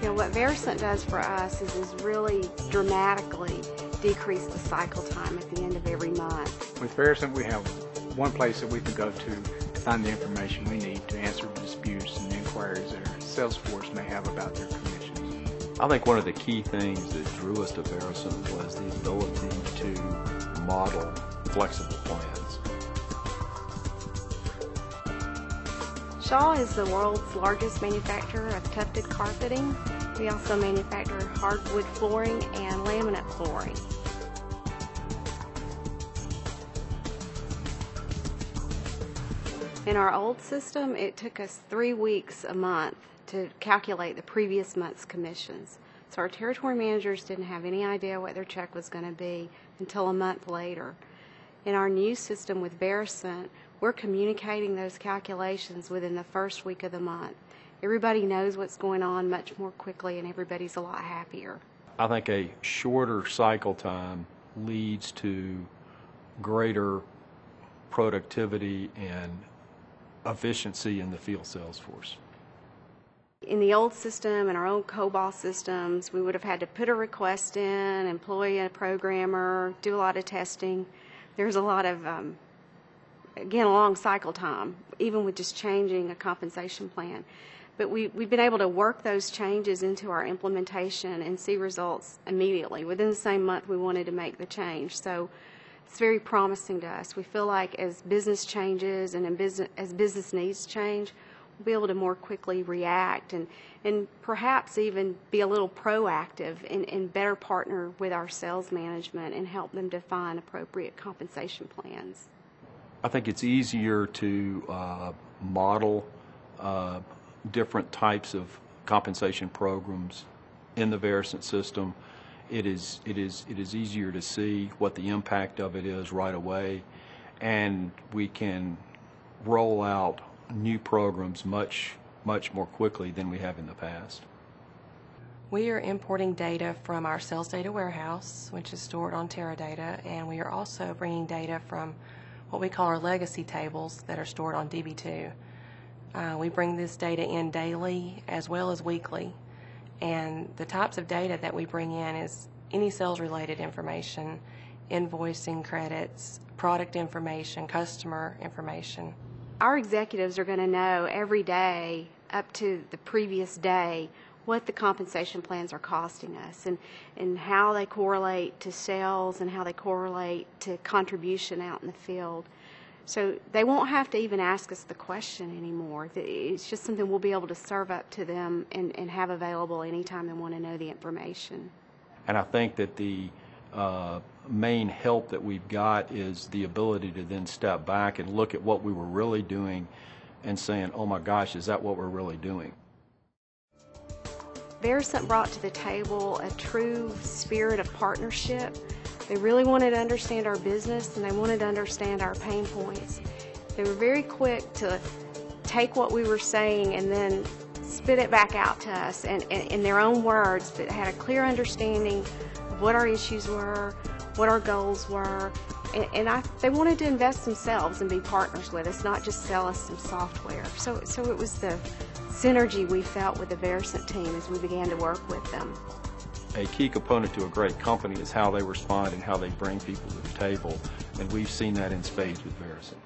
You know, what Varicent does for us is really dramatically decrease the cycle time at the end of every month. With Varicent, we have one place that we can go to find the information we need to answer disputes and inquiries that our sales force may have about their commissions. I think one of the key things that drew us to Varicent was the ability to model flexible plans. Shaw is the world's largest manufacturer of tufted carpeting. We also manufacture hardwood flooring and laminate flooring. In our old system, it took us 3 weeks a month to calculate the previous month's commissions. So our territory managers didn't have any idea what their check was going to be until a month later. In our new system with Varicent, we're communicating those calculations within the first week of the month. Everybody knows what's going on much more quickly, and everybody's a lot happier. I think a shorter cycle time leads to greater productivity and efficiency in the field sales force. In the old system and our old COBOL systems, we would have had to put a request in, employ a programmer, do a lot of testing. There's a lot of, again, a long cycle time, even with just changing a compensation plan. But we've been able to work those changes into our implementation and see results immediately. Within the same month we wanted to make the change. So it's very promising to us. We feel like as business changes and as business needs change, we'll be able to more quickly react and perhaps even be a little proactive and better partner with our sales management and help them define appropriate compensation plans. I think it's easier to model different types of compensation programs in the Varicent system. It is easier to see what the impact of it is right away, and we can roll out new programs much more quickly than we have in the past. We are importing data from our sales data warehouse, which is stored on Teradata, and we are also bringing data from what we call our legacy tables that are stored on DB2. We bring this data in daily as well as weekly, and the types of data that we bring in is any sales-related information, invoicing credits, product information, customer information. Our executives are going to know every day up to the previous day what the compensation plans are costing us and how they correlate to sales and how they correlate to contribution out in the field. So they won't have to even ask us the question anymore. It's just something we'll be able to serve up to them and have available anytime they want to know the information. And I think that the main help that we've got is the ability to then step back and look at what we were really doing and saying, oh my gosh, is that what we're really doing? Varicent brought to the table a true spirit of partnership. They really wanted to understand our business and they wanted to understand our pain points. They were very quick to take what we were saying and then spit it back out to us and in their own words, but had a clear understanding of what our issues were, what our goals were, and they wanted to invest themselves and be partners with us, not just sell us some software. So it was the synergy we felt with the Varicent team as we began to work with them. A key component to a great company is how they respond and how they bring people to the table, and we've seen that in spades with Varicent.